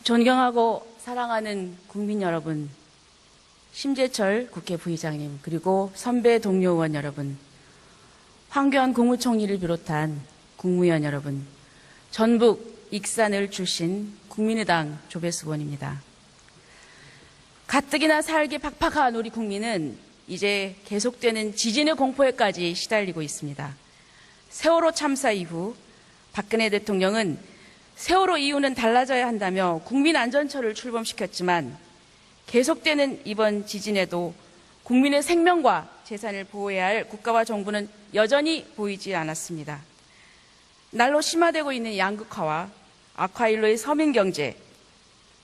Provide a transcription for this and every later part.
존경하고 사랑하는 국민 여러분, 심재철 국회 부의장님, 그리고 선배 동료 의원 여러분, 황교안 국무총리를 비롯한 국무위원 여러분, 전북 익산을 출신 국민의당 조배수 의원입니다. 가뜩이나 살기 팍팍한 우리 국민은 이제 계속되는 지진의 공포에까지 시달리고 있습니다. 세월호 참사 이후 박근혜 대통령은 세월호 이후는 달라져야 한다며 국민안전처를 출범시켰지만 계속되는 이번 지진에도 국민의 생명과 재산을 보호해야 할 국가와 정부는 여전히 보이지 않았습니다. 날로 심화되고 있는 양극화와 악화일로의 서민경제,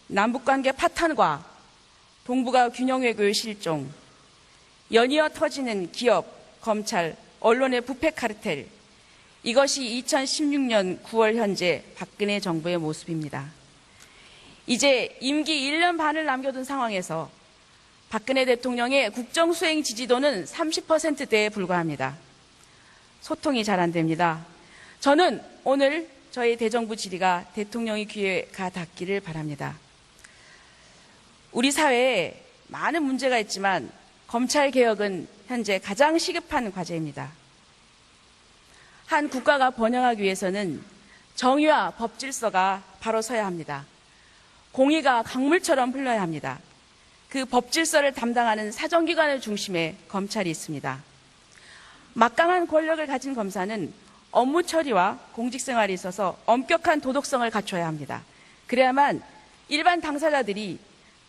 남북관계 파탄과 동북아 균형외교의 실종, 연이어 터지는 기업, 검찰, 언론의 부패 카르텔, 이것이 2016년 9월 현재 박근혜 정부의 모습입니다. 이제 임기 1년 반을 남겨둔 상황에서 박근혜 대통령의 국정수행 지지도는 30%대에 불과합니다. 소통이 잘 안 됩니다. 저는 오늘 저희 대정부 질의가 대통령의 귀에 가 닿기를 바랍니다. 우리 사회에 많은 문제가 있지만 검찰개혁은 현재 가장 시급한 과제입니다. 한 국가가 번영하기 위해서는 정의와 법 질서가 바로 서야 합니다. 공의가 강물처럼 흘러야 합니다. 그 법 질서를 담당하는 사정기관을 중심에 검찰이 있습니다. 막강한 권력을 가진 검사는 업무 처리와 공직생활에 있어서 엄격한 도덕성을 갖춰야 합니다. 그래야만 일반 당사자들이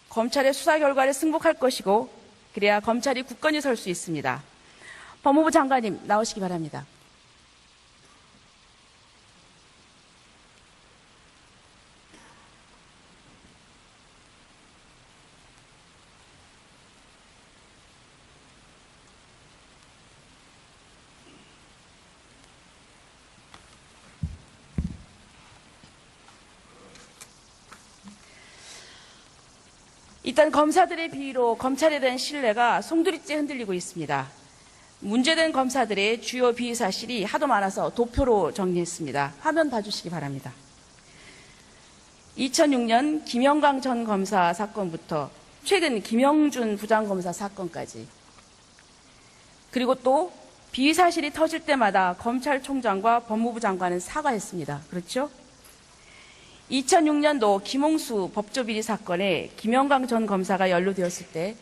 검찰의 수사 결과를 승복할 것이고 그래야 검찰이 굳건히 설 수 있습니다. 법무부 장관님 나오시기 바랍니다. 일단 검사들의 비위로 검찰에 대한 신뢰가 송두리째 흔들리고 있습니다. 문제된 검사들의 주요 비위 사실이 하도 많아서 도표로 정리했습니다. 화면 봐주시기 바랍니다. 2006년 김영광 전 검사 사건부터 최근 김영준 부장검사 사건까지, 그리고 또 비위 사실이 터질 때마다 검찰총장과 법무부 장관은 사과했습니다. 그렇죠? 2006년도 김홍수 법조비리 사건에 김영광 전 검사가 연루되었을 때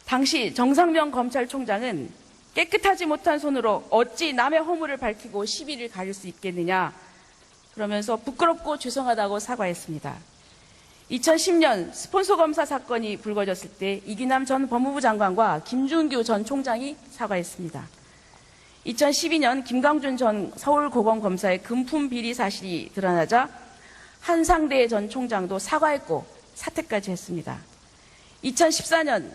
당시 정상명 검찰총장은 깨끗하지 못한 손으로 어찌 남의 허물을 밝히고 시비를 가릴 수 있겠느냐 그러면서 부끄럽고 죄송하다고 사과했습니다. 2010년 스폰서 검사 사건이 불거졌을 때 이기남 전 법무부 장관과 김준규 전 총장이 사과했습니다. 2012년 김광준 전 서울고검검사의 금품 비리 사실이 드러나자 한상대 전 총장도 사과했고 사퇴까지 했습니다. 2014년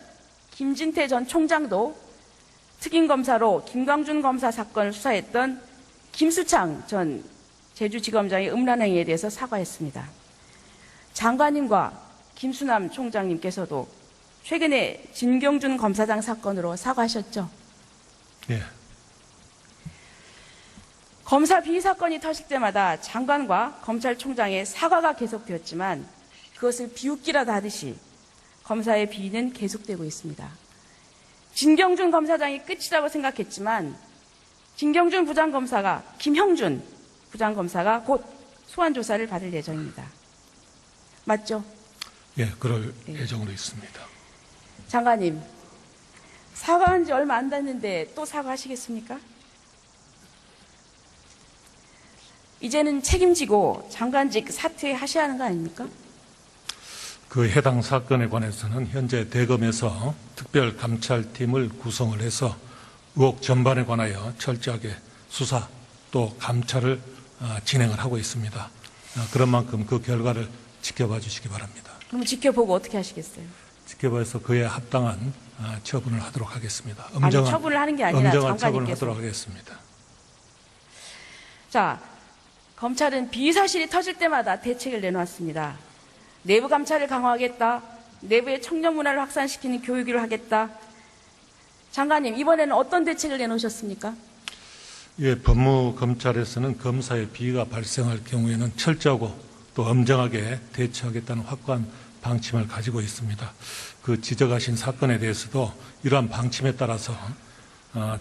김진태 전 총장도 특임검사로 김광준 검사 사건을 수사했던 김수창 전 제주지검장의 음란행위에 대해서 사과했습니다. 장관님과 김수남 총장님께서도 최근에 진경준 검사장 사건으로 사과하셨죠? 네. 검사 비위 사건이 터질 때마다 장관과 검찰총장의 사과가 계속되었지만 그것을 비웃기라도 하듯이 검사의 비위는 계속되고 있습니다. 진경준 검사장이 끝이라고 생각했지만 진경준 부장검사가 김형준 부장검사가 곧 소환조사를 받을 예정입니다. 맞죠? 예, 그럴 예정으로 있습니다. 장관님, 사과한 지 얼마 안 됐는데 또 사과하시겠습니까? 이제는 책임지고 장관직 사퇴하셔야 하는 거 아닙니까? 그 해당 사건에 관해서는 현재 대검에서 특별감찰팀을 구성을 해서 의혹 전반에 관하여 철저하게 수사 또 감찰을 진행을 하고 있습니다. 그런 만큼 그 결과를 지켜봐 주시기 바랍니다. 그럼 지켜보고 어떻게 하시겠어요? 지켜봐서 그에 합당한 처분을 하도록 하겠습니다. 아니, 처분을 하는 게 아니라 엄정한 처분을 장관님께서. 하도록 하겠습니다. 자, 검찰은 비위 사실이 터질 때마다 대책을 내놓았습니다. 내부 감찰을 강화하겠다. 내부의 청년 문화를 확산시키는 교육을 하겠다. 장관님, 이번에는 어떤 대책을 내놓으셨습니까? 예, 법무검찰에서는 검사의 비위가 발생할 경우에는 철저하고 또 엄정하게 대처하겠다는 확고한 방침을 가지고 있습니다. 그 지적하신 사건에 대해서도 이러한 방침에 따라서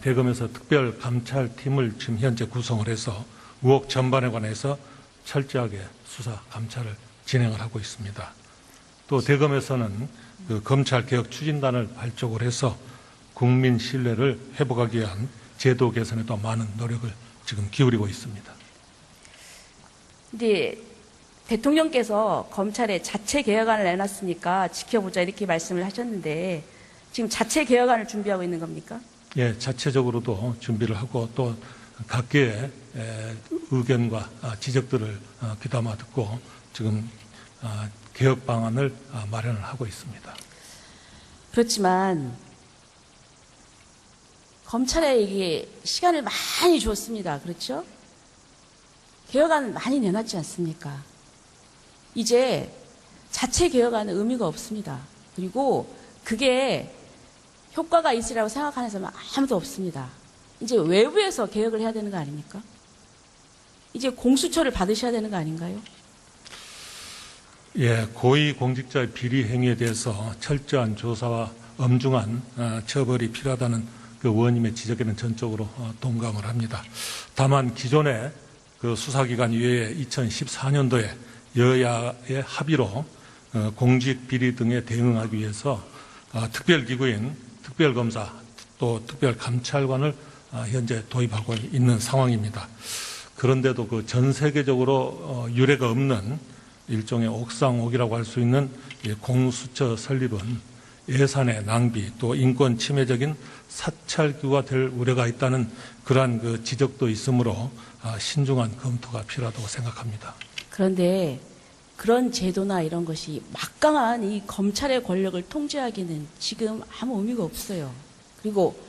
대검에서 특별감찰팀을 지금 현재 구성을 해서 의혹 전반에 관해서 철저하게 수사 감찰을 진행을 하고 있습니다. 또 대검에서는 그 검찰개혁 추진단을 발족을 해서 국민 신뢰를 회복하기 위한 제도 개선에도 많은 노력을 지금 기울이고 있습니다. 근데 대통령께서 검찰에 자체 개혁안을 내놨으니까 지켜보자 이렇게 말씀을 하셨는데 지금 자체 개혁안을 준비하고 있는 겁니까? 예, 자체적으로도 준비를 하고 또 각계의 의견과 지적들을 귀담아 듣고 지금 개혁 방안을 마련을 하고 있습니다. 그렇지만 검찰에 이게 시간을 많이 줬습니다. 그렇죠? 개혁안을 많이 내놨지 않습니까? 이제 자체 개혁안은 의미가 없습니다. 그리고 그게 효과가 있으리라고 생각하는 사람은 아무도 없습니다. 이제 외부에서 개혁을 해야 되는 거 아닙니까? 이제 공수처를 받으셔야 되는 거 아닌가요? 예, 고위공직자의 비리 행위에 대해서 철저한 조사와 엄중한 처벌이 필요하다는 그 의원님의 지적에는 전적으로 동감을 합니다. 다만 기존의 그 수사기관 이외에 2014년도에 여야의 합의로 공직 비리 등에 대응하기 위해서 특별기구인 특별검사 또 특별감찰관을 현재 도입하고 있는 상황입니다. 그런데도 그 전 세계적으로 유례가 없는 일종의 옥상옥이라고 할 수 있는 공수처 설립은 예산의 낭비 또 인권 침해적인 사찰기구가 될 우려가 있다는 그러한 그 지적도 있으므로 신중한 검토가 필요하다고 생각합니다. 그런데 그런 제도나 이런 것이 막강한 이 검찰의 권력을 통제하기는 지금 아무 의미가 없어요. 그리고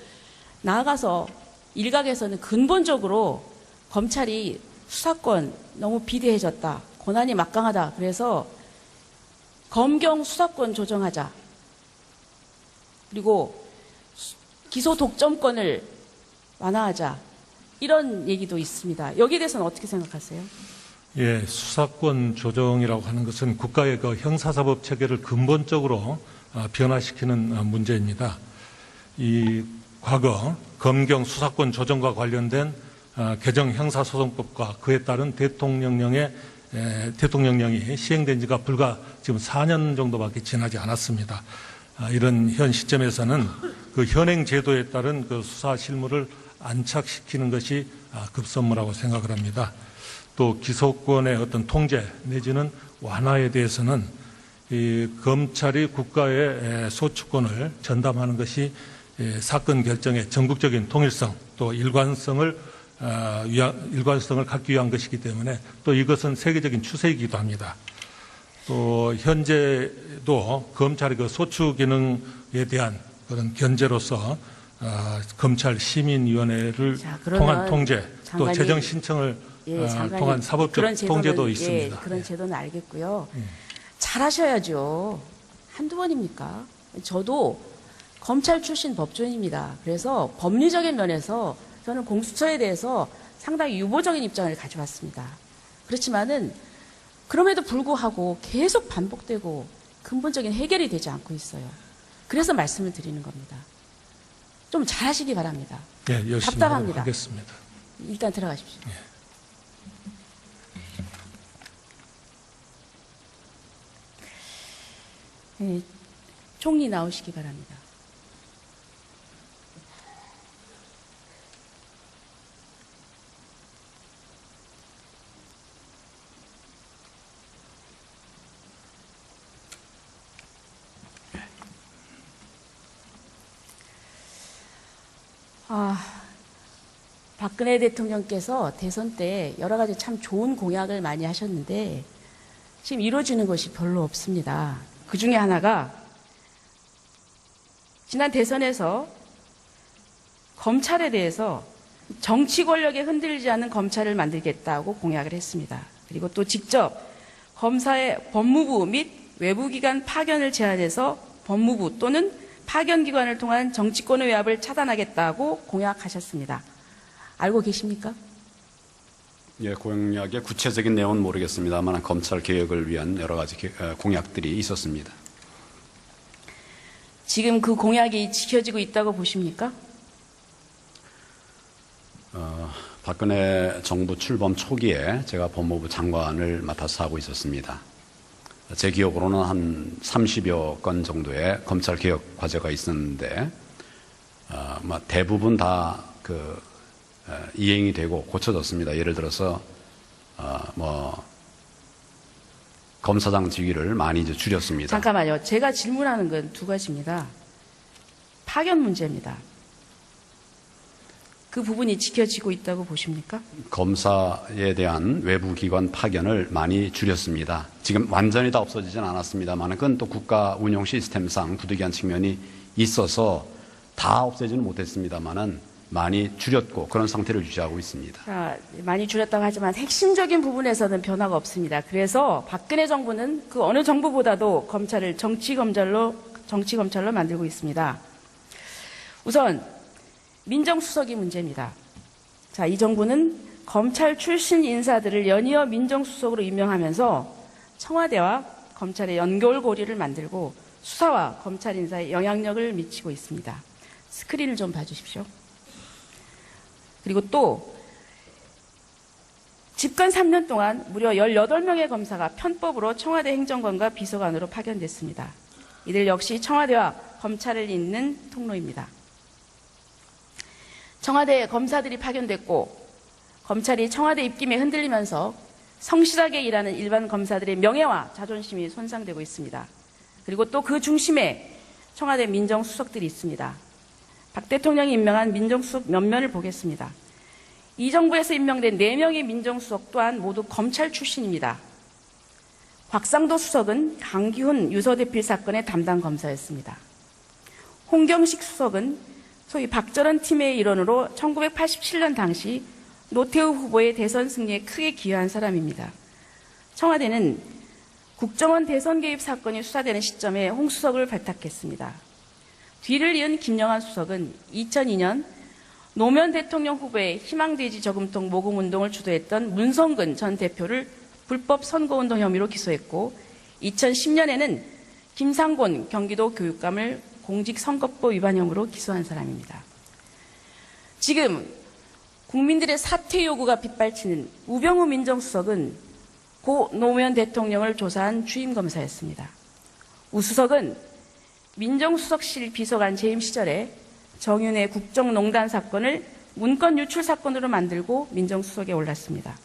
나아가서 일각에서는 근본적으로 검찰이 수사권 너무 비대해졌다. 권한이 막강하다. 그래서 검경 수사권 조정하자. 그리고 기소 독점권을 완화하자. 이런 얘기도 있습니다. 여기에 대해서는 어떻게 생각하세요? 예, 수사권 조정이라고 하는 것은 국가의 그 형사사법 체계를 근본적으로 변화시키는 문제입니다. 이 과거 검경 수사권 조정과 관련된 개정 형사소송법과 그에 따른 대통령령이 시행된 지가 불과 지금 4년 정도밖에 지나지 않았습니다. 이런 현 시점에서는 그 현행 제도에 따른 그 수사 실무를 안착시키는 것이 급선무라고 생각을 합니다. 또 기소권의 어떤 통제 내지는 완화에 대해서는 이 검찰이 국가의 소추권을 전담하는 것이 사건 결정의 전국적인 통일성 또 일관성을 갖기 위한 것이기 때문에 또 이것은 세계적인 추세이기도 합니다. 또 현재도 검찰의 그 소추 기능에 대한 그런 견제로서 검찰 시민위원회를 통한 통제 또 재정 신청을 통한 사법적 통제도 있습니다. 예, 그런 제도는 알겠고요. 잘하셔야죠. 한두 번입니까? 저도 검찰 출신 법조인입니다. 그래서 법리적인 면에서 저는 공수처에 대해서 상당히 유보적인 입장을 가져왔습니다. 그렇지만은 그럼에도 불구하고 계속 반복되고 근본적인 해결이 되지 않고 있어요. 그래서 말씀을 드리는 겁니다. 좀 잘하시기 바랍니다. 예, 열심히 답답합니다. 하겠습니다. 일단 들어가십시오. 네, 총리 나오시기 바랍니다. 박근혜 대통령께서 대선 때 여러 가지 참 좋은 공약을 많이 하셨는데 지금 이루어지는 것이 별로 없습니다. 그 중에 하나가 지난 대선에서 검찰에 대해서 정치 권력에 흔들리지 않는 검찰을 만들겠다고 공약을 했습니다. 그리고 또 직접 검사의 법무부 및 외부기관 파견을 제한해서 법무부 또는 파견기관을 통한 정치권의 외압을 차단하겠다고 공약하셨습니다. 알고 계십니까? 예, 공약의 구체적인 내용은 모르겠습니다만 검찰 개혁을 위한 여러 가지 공약들이 있었습니다. 지금 그 공약이 지켜지고 있다고 보십니까? 박근혜 정부 출범 초기에 제가 법무부 장관을 맡아서 하고 있었습니다. 제 기억으로는 한 30여 건 정도의 검찰 개혁 과제가 있었는데 대부분 다 이행이 되고 고쳐졌습니다. 예를 들어서 검사장 직위를 많이 이제 줄였습니다. 잠깐만요. 제가 질문하는 건 두 가지입니다. 파견 문제입니다. 그 부분이 지켜지고 있다고 보십니까? 검사에 대한 외부 기관 파견을 많이 줄였습니다. 지금 완전히 다 없어지진 않았습니다만 그건 또 국가 운영 시스템상 부득이한 측면이 있어서 다 없애지는 못했습니다만은 많이 줄였고 그런 상태를 유지하고 있습니다. 자, 많이 줄였다고 하지만 핵심적인 부분에서는 변화가 없습니다. 그래서 박근혜 정부는 그 어느 정부보다도 검찰을 정치검찰로 만들고 있습니다. 우선 민정수석이 문제입니다. 자, 이 정부는 검찰 출신 인사들을 연이어 민정수석으로 임명하면서 청와대와 검찰의 연결고리를 만들고 수사와 검찰 인사에 영향력을 미치고 있습니다. 스크린을 좀 봐주십시오. 그리고 또 집권 3년 동안 무려 18명의 검사가 편법으로 청와대 행정관과 비서관으로 파견됐습니다. 이들 역시 청와대와 검찰을 잇는 통로입니다. 청와대에 검사들이 파견됐고 검찰이 청와대 입김에 흔들리면서 성실하게 일하는 일반 검사들의 명예와 자존심이 손상되고 있습니다. 그리고 또 그 중심에 청와대 민정수석들이 있습니다. 박 대통령이 임명한 민정수석 면면을 보겠습니다. 이 정부에서 임명된 4명의 민정수석 또한 모두 검찰 출신입니다. 곽상도 수석은 강기훈 유서대필 사건의 담당 검사였습니다. 홍경식 수석은 소위 박전원 팀의 일원으로 1987년 당시 노태우 후보의 대선 승리에 크게 기여한 사람입니다. 청와대는 국정원 대선 개입 사건이 수사되는 시점에 홍 수석을 발탁했습니다. 뒤를 이은 김영한 수석은 2002년 노무현 대통령 후보의 희망대지 저금통 모금운동을 주도했던 문성근 전 대표를 불법 선거운동 혐의로 기소했고 2010년에는 김상곤 경기도 교육감을 공직선거법 위반 혐의로 기소한 사람입니다. 지금 국민들의 사퇴 요구가 빗발치는 우병우 민정수석은 고 노무현 대통령을 조사한 주임검사였습니다. 우 수석은 민정수석실 비서관 재임 시절에 정윤회 국정농단 사건을 문건 유출 사건으로 만들고 민정수석에 올랐습니다.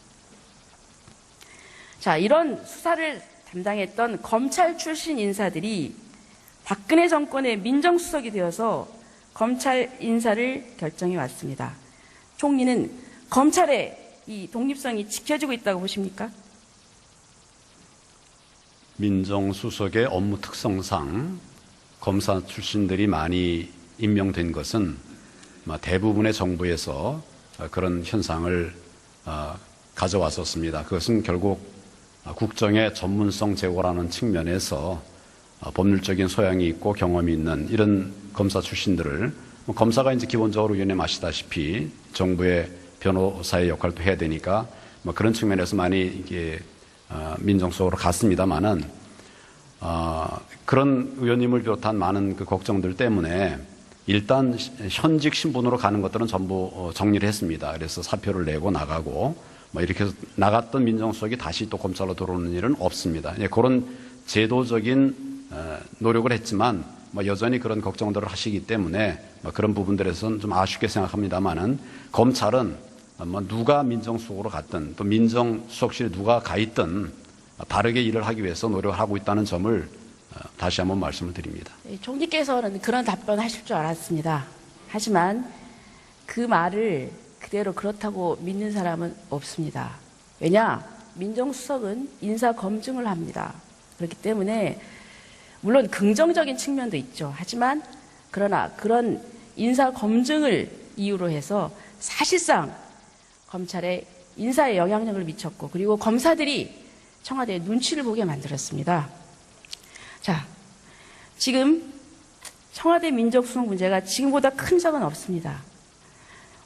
자, 이런 수사를 담당했던 검찰 출신 인사들이 박근혜 정권의 민정수석이 되어서 검찰 인사를 결정해 왔습니다. 총리는 검찰의 이 독립성이 지켜지고 있다고 보십니까? 민정수석의 업무 특성상 검사 출신들이 많이 임명된 것은 대부분의 정부에서 그런 현상을 가져왔었습니다. 그것은 결국 국정의 전문성 제고라는 측면에서 법률적인 소양이 있고 경험이 있는 이런 검사 출신들을 검사가 이제 기본적으로 위원님 아시다시피 정부의 변호사의 역할도 해야 되니까 그런 측면에서 많이 이게 민정수석으로 갔습니다만은 그런 의원님을 비롯한 많은 그 걱정들 때문에 일단 현직 신분으로 가는 것들은 전부 정리를 했습니다. 그래서 사표를 내고 나가고 이렇게 해서 나갔던 민정수석이 다시 또 검찰로 들어오는 일은 없습니다. 그런 제도적인 노력을 했지만 여전히 그런 걱정들을 하시기 때문에 그런 부분들에서는 좀 아쉽게 생각합니다만은 검찰은 누가 민정수석으로 갔든 또 민정수석실에 누가 가 있든 바르게 일을 하기 위해서 노력을 하고 있다는 점을 다시 한번 말씀을 드립니다. 총리께서는 그런 답변을 하실 줄 알았습니다. 하지만 그 말을 그대로 그렇다고 믿는 사람은 없습니다. 왜냐? 민정수석은 인사검증을 합니다. 그렇기 때문에 물론 긍정적인 측면도 있죠. 하지만 그러나 그런 인사검증을 이유로 해서 사실상 검찰의 인사에 영향력을 미쳤고 그리고 검사들이 청와대의 눈치를 보게 만들었습니다. 자, 지금 청와대 민정수석 문제가 지금보다 큰 적은 없습니다.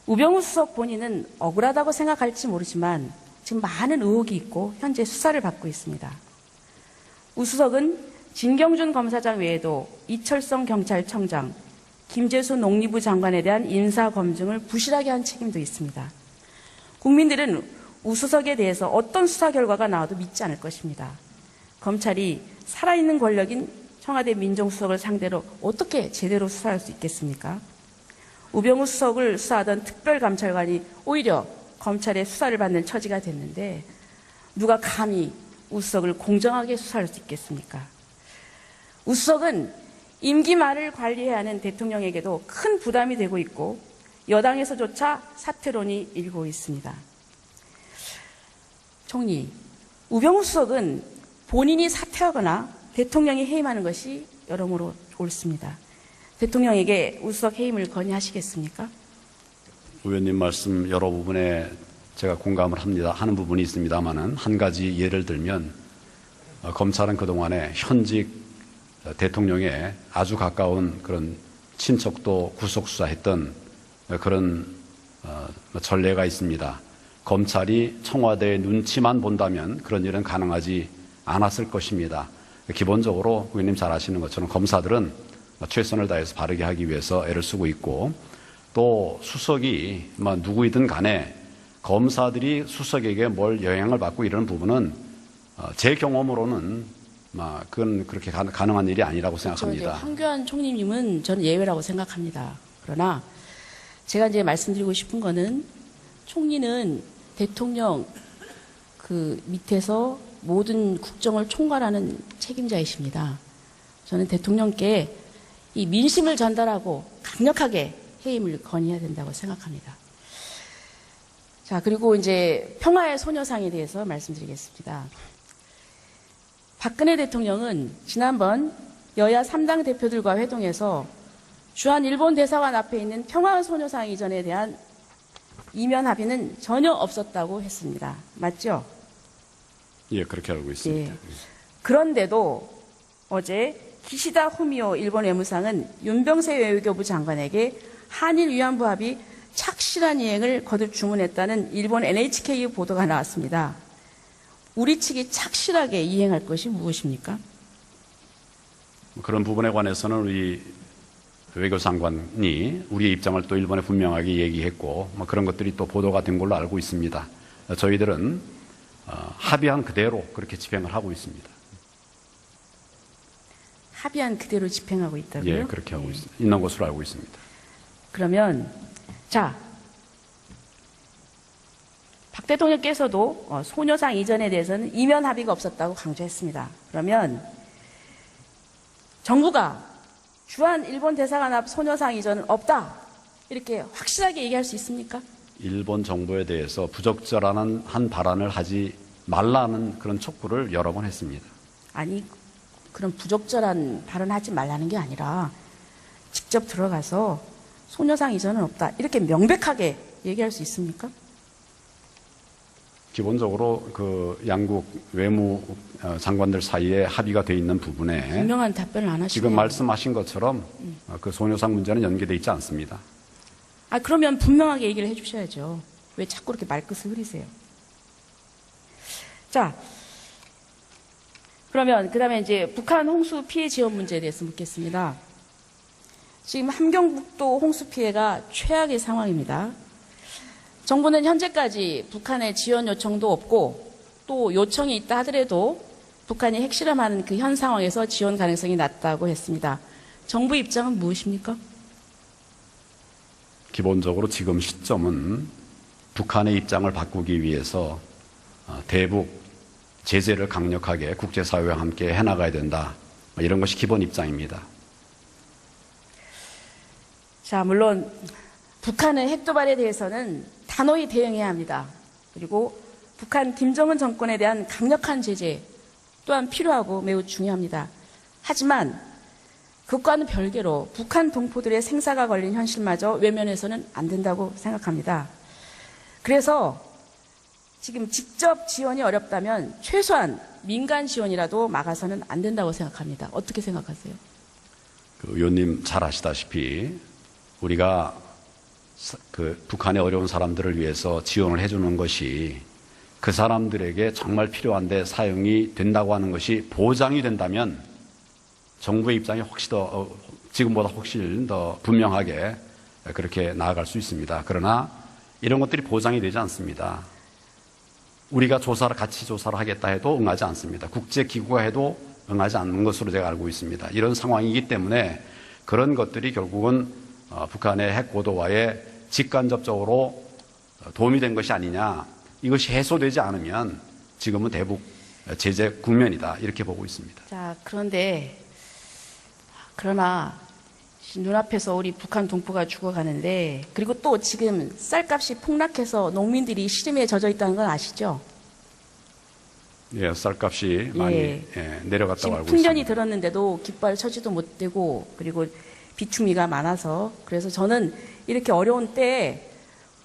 우병우 수석 본인은 억울하다고 생각할지 모르지만 지금 많은 의혹이 있고 현재 수사를 받고 있습니다. 우수석은 진경준 검사장 외에도 이철성 경찰청장, 김재수 농림부 장관에 대한 인사 검증을 부실하게 한 책임도 있습니다. 국민들은 우수석에 대해서 어떤 수사 결과가 나와도 믿지 않을 것입니다. 검찰이 살아있는 권력인 청와대 민정수석을 상대로 어떻게 제대로 수사할 수 있겠습니까? 우병우 수석을 수사하던 특별감찰관이 오히려 검찰의 수사를 받는 처지가 됐는데 누가 감히 우수석을 공정하게 수사할 수 있겠습니까? 우수석은 임기 말을 관리해야 하는 대통령에게도 큰 부담이 되고 있고 여당에서조차 사퇴론이 일고 있습니다. 총리, 우병우 수석은 본인이 사퇴하거나 대통령이 해임하는 것이 여러모로 옳습니다. 대통령에게 우수석 해임을 건의하시겠습니까? 의원님 말씀 여러 부분에 제가 공감을 하는 부분이 있습니다만은 한 가지 예를 들면 검찰은 그동안에 현직 대통령에 아주 가까운 그런 친척도 구속 수사했던 그런 전례가 있습니다. 검찰이 청와대의 눈치만 본다면 그런 일은 가능하지 않았을 것입니다. 기본적으로 의원님 잘 아시는 것처럼 검사들은 최선을 다해서 바르게 하기 위해서 애를 쓰고 있고 또 수석이 누구이든 간에 검사들이 수석에게 뭘 영향을 받고 이러는 부분은 제 경험으로는 그건 그렇게 가능한 일이 아니라고 생각합니다. 황교안 총리님은 저는 예외라고 생각합니다. 그러나 제가 이제 말씀드리고 싶은 거는 총리는 대통령 그 밑에서 모든 국정을 총괄하는 책임자이십니다. 저는 대통령께 이 민심을 전달하고 강력하게 해임을 건의해야 된다고 생각합니다. 자, 그리고 이제 평화의 소녀상에 대해서 말씀드리겠습니다. 박근혜 대통령은 지난번 여야 3당 대표들과 회동해서 주한 일본 대사관 앞에 있는 평화의 소녀상 이전에 대한 이면 합의는 전혀 없었다고 했습니다. 맞죠? 예, 그렇게 알고 있습니다. 예. 그런데도 어제 기시다 후미오 일본 외무상은 윤병세 외교부 장관에게 한일 위안부 합의 착실한 이행을 거듭 주문했다는 일본 NHK 보도가 나왔습니다. 우리 측이 착실하게 이행할 것이 무엇입니까? 그런 부분에 관해서는 우리 외교장관이 우리의 입장을 또 일본에 분명하게 얘기했고 그런 것들이 또 보도가 된 걸로 알고 있습니다. 저희들은 합의한 그대로 그렇게 집행을 하고 있습니다. 합의한 그대로 집행하고 있다고요? 예, 그렇게 하고 있는 것으로 알고 있습니다. 그러면 자, 박 대통령께서도 소녀상 이전에 대해서는 이면 합의가 없었다고 강조했습니다. 그러면 정부가 주한 일본 대사관 앞 소녀상 이전은 없다 이렇게 확실하게 얘기할 수 있습니까? 일본 정부에 대해서 부적절한 한 발언을 하지 말라는 그런 촉구를 여러 번 했습니다. 아니, 그런 부적절한 발언하지 말라는 게 아니라 직접 들어가서 소녀상 이전은 없다 이렇게 명백하게 얘기할 수 있습니까? 기본적으로 그 양국 외무 장관들 사이에 합의가 돼 있는 부분에 분명한 답변을 안 하시네요. 지금 말씀하신 것처럼 그 소녀상 문제는 연계돼 있지 않습니다. 아, 그러면 분명하게 얘기를 해주셔야죠. 왜 자꾸 이렇게 말끝을 흐리세요? 자, 그러면 그 다음에 이제 북한 홍수 피해 지원 문제에 대해서 묻겠습니다. 지금 함경북도 홍수 피해가 최악의 상황입니다. 정부는 현재까지 북한의 지원 요청도 없고 또 요청이 있다 하더라도 북한이 핵실험하는 그 현 상황에서 지원 가능성이 낮다고 했습니다. 정부 입장은 무엇입니까? 기본적으로 지금 시점은 북한의 입장을 바꾸기 위해서 대북 제재를 강력하게 국제사회와 함께 해나가야 된다. 이런 것이 기본 입장입니다. 자, 물론 북한의 핵도발에 대해서는 단호히 대응해야 합니다. 그리고 북한 김정은 정권에 대한 강력한 제재 또한 필요하고 매우 중요합니다. 하지만 그것과는 별개로 북한 동포들의 생사가 걸린 현실마저 외면해서는 안 된다고 생각합니다. 그래서 지금 직접 지원이 어렵다면 최소한 민간 지원이라도 막아서는 안 된다고 생각합니다. 어떻게 생각하세요? 그 의원님 잘 아시다시피 우리가 그 북한의 어려운 사람들을 위해서 지원을 해주는 것이 그 사람들에게 정말 필요한데 사용이 된다고 하는 것이 보장이 된다면 정부의 입장이 혹시 더 지금보다 훨씬 더 분명하게 그렇게 나아갈 수 있습니다. 그러나 이런 것들이 보장이 되지 않습니다. 우리가 같이 조사를 하겠다 해도 응하지 않습니다. 국제기구가 해도 응하지 않는 것으로 제가 알고 있습니다. 이런 상황이기 때문에 그런 것들이 결국은 북한의 핵고도화에 직간접적으로 도움이 된 것이 아니냐. 이것이 해소되지 않으면 지금은 대북 제재 국면이다. 이렇게 보고 있습니다. 자, 그러나 눈앞에서 우리 북한 동포가 죽어가는데, 그리고 또 지금 쌀값이 폭락해서 농민들이 시름에 젖어 있다는 건 아시죠? 예, 쌀값이 많이 내려갔다고 지금 알고 풍년이 있습니다. 들었는데도 깃발 처지도 못 되고, 그리고 비축미가 많아서, 그래서 저는 이렇게 어려운 때에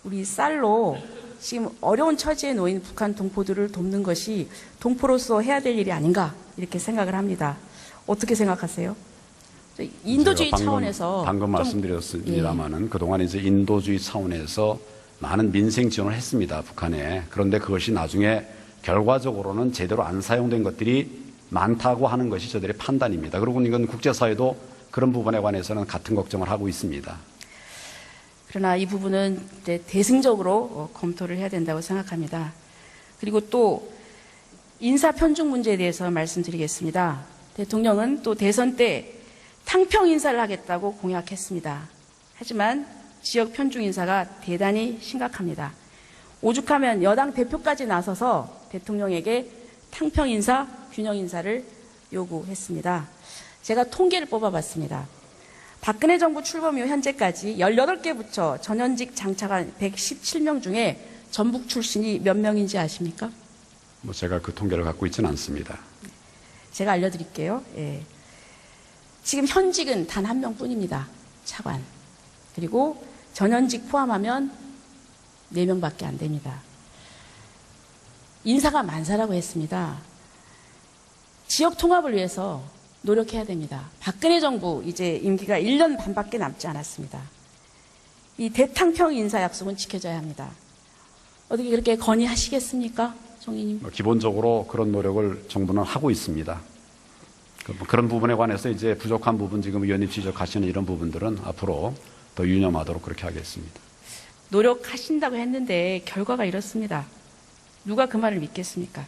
우리 쌀로 지금 어려운 처지에 놓인 북한 동포들을 돕는 것이 동포로서 해야 될 일이 아닌가 이렇게 생각을 합니다. 어떻게 생각하세요? 인도주의 제가 차원에서 방금 말씀드렸습니다만은 그동안 이제 인도주의 차원에서 많은 민생 지원을 했습니다. 북한에. 그런데 그것이 나중에 결과적으로는 제대로 안 사용된 것들이 많다고 하는 것이 저들의 판단입니다. 그리고 이건 국제사회도 그런 부분에 관해서는 같은 걱정을 하고 있습니다. 그러나 이 부분은 이제 대승적으로 검토를 해야 된다고 생각합니다. 그리고 또 인사 편중 문제에 대해서 말씀드리겠습니다. 대통령은 또 대선 때 탕평 인사를 하겠다고 공약했습니다. 하지만 지역 편중 인사가 대단히 심각합니다. 오죽하면 여당 대표까지 나서서 대통령에게 탕평 인사, 균형 인사를 요구했습니다. 제가 통계를 뽑아봤습니다. 박근혜 정부 출범 이후 현재까지 18개 부처 전현직 장차관 117명 중에 전북 출신이 몇 명인지 아십니까? 제가 그 통계를 갖고 있지는 않습니다. 제가 알려드릴게요. 예. 지금 현직은 단 1명뿐입니다. 차관. 그리고 전현직 포함하면 4명밖에 안 됩니다. 인사가 만사라고 했습니다. 지역 통합을 위해서 노력해야 됩니다. 박근혜 정부 이제 임기가 1년 반밖에 남지 않았습니다. 이 대탕평 인사 약속은 지켜져야 합니다. 어떻게 그렇게 건의하시겠습니까? 총리님. 기본적으로 그런 노력을 정부는 하고 있습니다. 그런 부분에 관해서 이제 부족한 부분 지금 의원님 지적하시는 이런 부분들은 앞으로 더 유념하도록 그렇게 하겠습니다. 노력하신다고 했는데 결과가 이렇습니다. 누가 그 말을 믿겠습니까?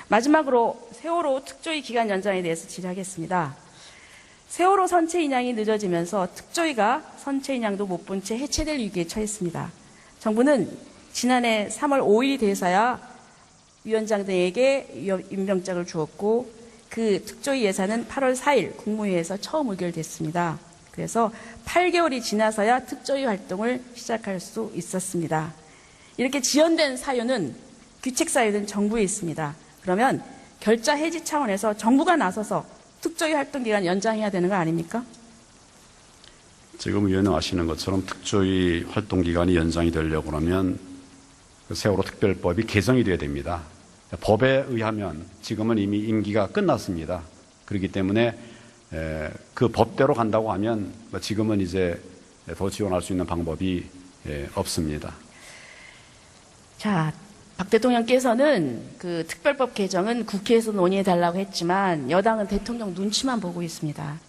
마지막으로 세월호 특조위 기간 연장에 대해서 질의하겠습니다. 세월호 선체 인양이 늦어지면서 특조위가 선체 인양도 못 본 채 해체될 위기에 처했습니다. 정부는 지난해 3월 5일이 돼서야 위원장 등에게 임명장을 주었고 그 특조위 예산은 8월 4일 국무회의에서 처음 의결됐습니다. 그래서 8개월이 지나서야 특조위 활동을 시작할 수 있었습니다. 이렇게 지연된 사유는 귀책 사유는 정부에 있습니다. 그러면 결자 해지 차원에서 정부가 나서서 특조위 활동 기간 연장해야 되는 거 아닙니까? 지금 의원님 아시는 것처럼 특조위 활동 기간이 연장이 되려고 하면 세월호 특별법이 개정이 돼야 됩니다. 법에 의하면 지금은 이미 임기가 끝났습니다. 그렇기 때문에 그 법대로 간다고 하면 지금은 이제 더 지원할 수 있는 방법이 없습니다. 자, 박 대통령께서는 그 특별법 개정은 국회에서 논의해달라고 했지만 여당은 대통령 눈치만 보고 있습니다.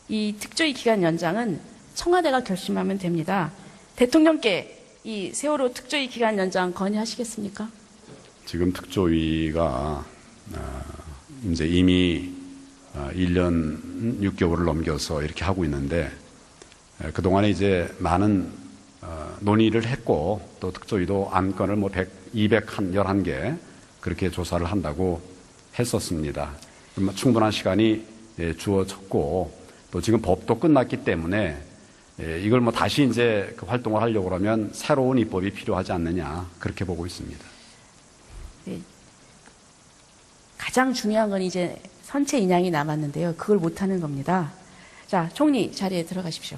이 특조위 기간 연장은 청와대가 결심하면 됩니다. 대통령께 이 세월호 특조위 기간 연장 건의하시겠습니까? 지금 특조위가 이제 이미 1년 6개월을 넘겨서 이렇게 하고 있는데 그동안에 이제 많은 논의를 했고 또 특조위도 안건을 211개 그렇게 조사를 한다고 했었습니다. 충분한 시간이 주어졌고 또 지금 법도 끝났기 때문에 이걸 다시 이제 그 활동을 하려고 하면 새로운 입법이 필요하지 않느냐 그렇게 보고 있습니다. 네. 가장 중요한 건 이제 선체 인양이 남았는데요. 그걸 못하는 겁니다. 자, 총리 자리에 들어가십시오.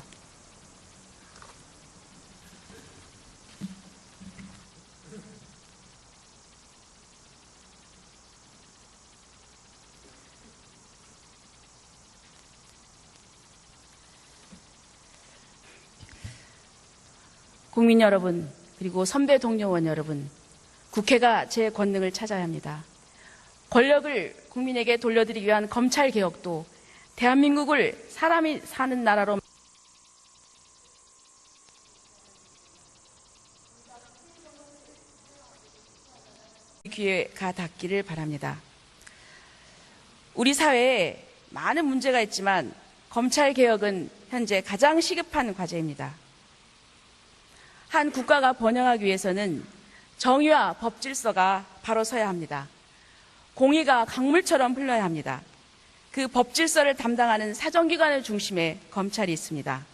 국민 여러분, 그리고 선배 동료원 여러분, 국회가 제 권능을 찾아야 합니다. 권력을 국민에게 돌려드리기 위한 검찰 개혁도 대한민국을 사람이 사는 나라로 기회가 닿기를 바랍니다. 우리 사회에 많은 문제가 있지만 검찰 개혁은 현재 가장 시급한 과제입니다. 한 국가가 번영하기 위해서는 정의와 법 질서가 바로 서야 합니다. 공의가 강물처럼 흘러야 합니다. 그 법 질서를 담당하는 사정기관의 중심에 검찰이 있습니다.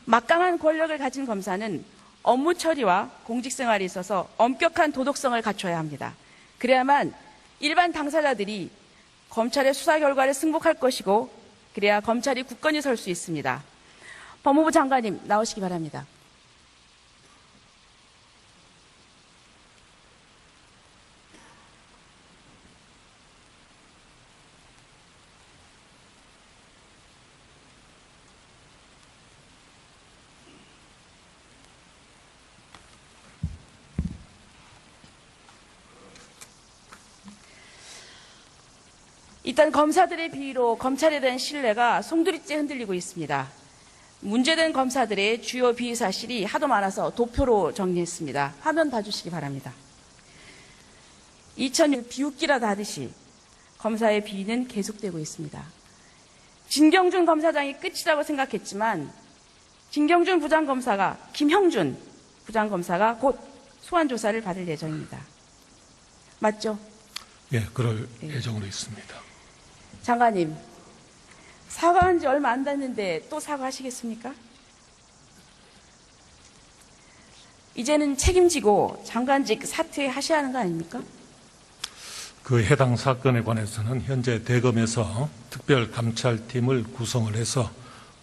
막강한 권력을 가진 검사는 업무 처리와 공직생활에 있어서 엄격한 도덕성을 갖춰야 합니다. 그래야만 일반 당사자들이 검찰의 수사 결과를 승복할 것이고 그래야 검찰이 굳건히 설 수 있습니다. 법무부 장관님 나오시기 바랍니다. 일단 검사들의 비위로 검찰에 대한 신뢰가 송두리째 흔들리고 있습니다. 문제된 검사들의 주요 비위 사실이 하도 많아서 도표로 정리했습니다. 화면 봐주시기 바랍니다. 2000년 비웃기라도 하듯이 검사의 비위는 계속되고 있습니다. 진경준 검사장이 끝이라고 생각했지만 진경준 부장검사가 김형준 부장검사가 곧 소환 조사를 받을 예정입니다. 맞죠? 예, 그럴 예정으로 있습니다. 장관님, 사과한 지 얼마 안 됐는데 또 사과하시겠습니까? 이제는 책임지고 장관직 사퇴하셔야 하는 거 아닙니까? 그 해당 사건에 관해서는 현재 대검에서 특별감찰팀을 구성을 해서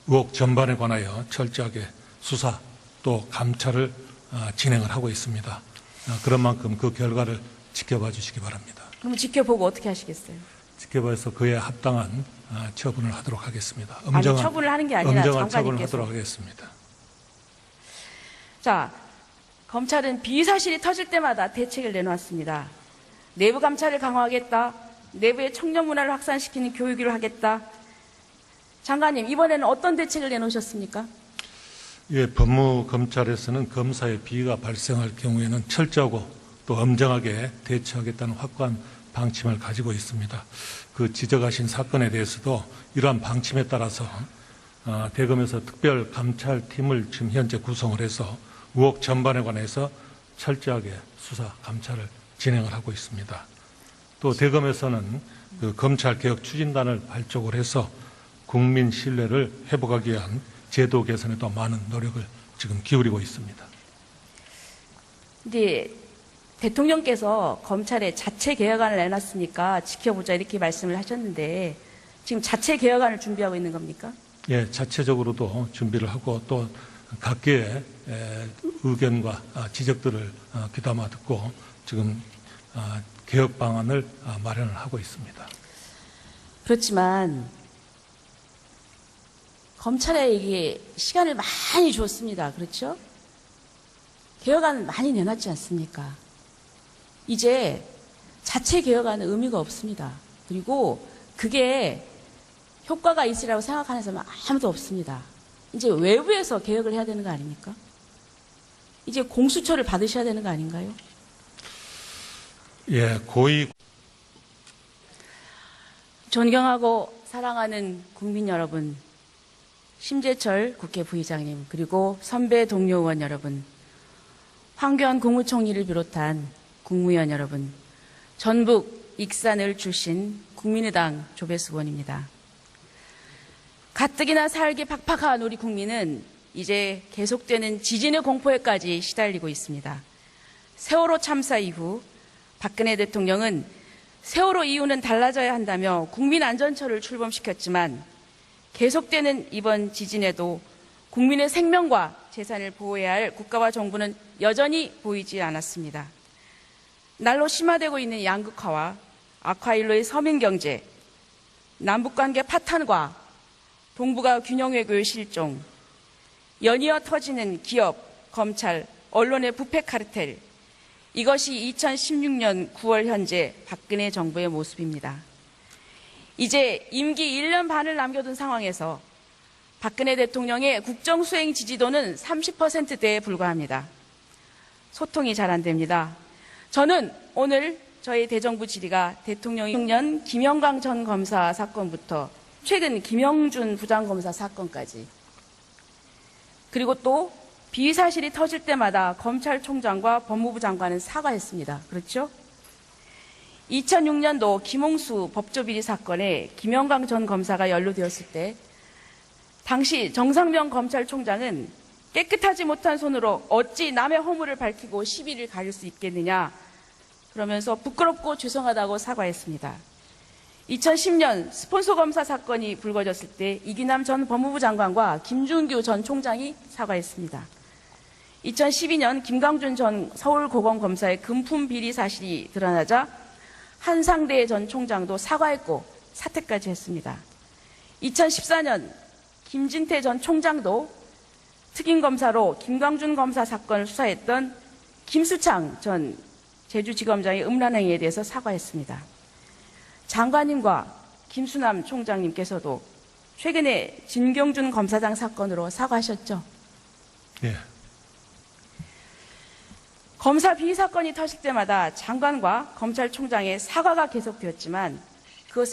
의혹 전반에 관하여 철저하게 수사 또 감찰을 진행을 하고 있습니다. 그런 만큼 그 결과를 지켜봐 주시기 바랍니다. 그럼 지켜보고 어떻게 하시겠어요? 지켜봐서 그에 합당한 처분을 하도록 하겠습니다. 아니, 처분을 하는 게 아니라 엄정한 처분을 장관님께서. 하도록 하겠습니다. 자, 검찰은 비위 사실이 터질 때마다 대책을 내놓았습니다. 내부 감찰을 강화하겠다. 내부의 청렴 문화를 확산시키는 교육을 하겠다. 장관님, 이번에는 어떤 대책을 내놓으셨습니까? 예, 법무검찰에서는 검사의 비위가 발생할 경우에는 철저하고 또 엄정하게 대처하겠다는 확고한 방침을 가지고 있습니다. 그 지적하신 사건에 대해서도 이러한 방침에 따라서 대검에서 특별감찰팀을 지금 현재 구성을 해서 의혹 전반에 관해서 철저하게 수사 감찰을 진행을 하고 있습니다. 또 대검에서는 그 검찰개혁 추진단을 발족을 해서 국민 신뢰를 회복하기 위한 제도 개선에도 많은 노력을 지금 기울이고 있습니다. 근데 대통령께서 검찰에 자체 개혁안을 내놨으니까 지켜보자 이렇게 말씀을 하셨는데 지금 자체 개혁안을 준비하고 있는 겁니까? 예, 자체적으로도 준비를 하고 또 각계의 의견과 지적들을 귀담아 듣고 지금 개혁 방안을 마련을 하고 있습니다. 그렇지만 검찰에 이게 시간을 많이 줬습니다. 그렇죠? 개혁안을 많이 내놨지 않습니까? 이제 자체 개혁안은 의미가 없습니다. 그리고 그게 효과가 있으리라고 생각하는 사람은 아무도 없습니다. 이제 외부에서 개혁을 해야 되는 거 아닙니까? 이제 공수처를 받으셔야 되는 거 아닌가요? 예, 고위 존경하고 사랑하는 국민 여러분, 심재철 국회 부의장님, 그리고 선배 동료 의원 여러분, 황교안 국무총리를 비롯한 국무위원 여러분, 전북 익산을 출신 국민의당 조배수 의원입니다. 가뜩이나 살기 팍팍한 우리 국민은 이제 계속되는 지진의 공포에까지 시달리고 있습니다. 세월호 참사 이후 박근혜 대통령은 세월호 이후는 달라져야 한다며 국민안전처를 출범시켰지만 계속되는 이번 지진에도 국민의 생명과 재산을 보호해야 할 국가와 정부는 여전히 보이지 않았습니다. 날로 심화되고 있는 양극화와 악화일로의 서민경제, 남북관계 파탄과 동북아 균형외교의 실종, 연이어 터지는 기업, 검찰, 언론의 부패 카르텔, 이것이 2016년 9월 현재 박근혜 정부의 모습입니다. 이제 임기 1년 반을 남겨둔 상황에서 박근혜 대통령의 국정수행 지지도는 30%대에 불과합니다. 소통이 잘 안 됩니다. 저는 오늘 저희 대정부 질의가 대통령이 6년 김영광 전 검사 사건부터 최근 김영준 부장검사 사건까지, 그리고 또 비위 사실이 터질 때마다 검찰총장과 법무부 장관은 사과했습니다. 그렇죠? 2006년도 김홍수 법조비리 사건에 김영광 전 검사가 연루되었을 때 당시 정상명 검찰총장은 깨끗하지 못한 손으로 어찌 남의 허물을 밝히고 시비를 가릴 수 있겠느냐 그러면서 부끄럽고 죄송하다고 사과했습니다. 2010년 스폰서 검사 사건이 불거졌을 때 이기남 전 법무부 장관과 김준규 전 총장이 사과했습니다. 2012년 김광준 전 서울고검검사의 금품 비리 사실이 드러나자 한상대 전 총장도 사과했고 사퇴까지 했습니다. 2014년 김진태 전 총장도 특임검사로 김광준 검사 사건을 수사했던 김수창 전 제주지검장의 음란행위에 대해서 사과했습니다. 장관님과 김수남 총장님께서도 최근에 진경준 검사장 사건으로 사과하셨죠? 예. 검사 비위 사건이 터질 때마다 장관과 검찰총장의 사과가 계속되었지만